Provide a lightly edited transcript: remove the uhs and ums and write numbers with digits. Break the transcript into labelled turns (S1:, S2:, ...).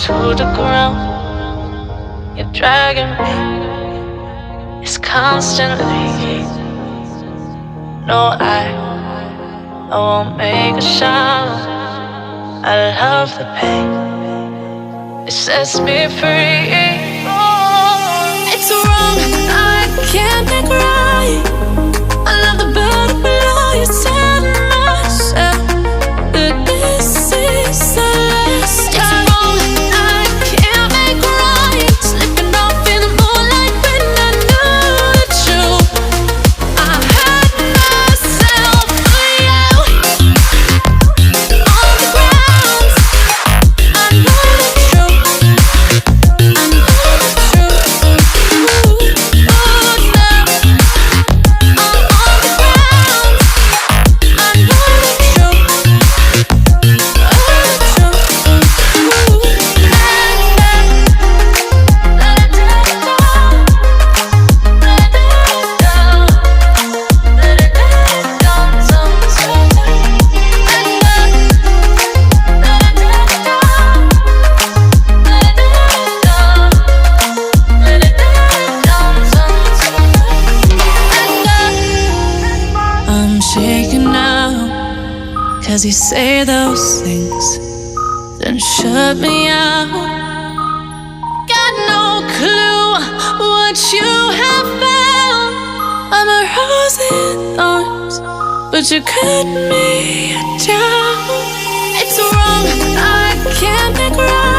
S1: to the ground. You're dragging me, it's constantly. No, I won't make a sound. I love the pain, it sets me free. It's wrong, I can't make right. I love the burden below you, tell myself that this is the last time. It's wrong, I can't make right. Slipping off in the moonlight when I knew the truth. I hurt myself for you. On the ground, I know the truth. I know the truth. Ooh, oh no. I'm shaking now, 'cause you say those things, then shut me out. Got no clue what you have found. I'm a rose in thorns, but you cut me down. It's wrong, I can't make right.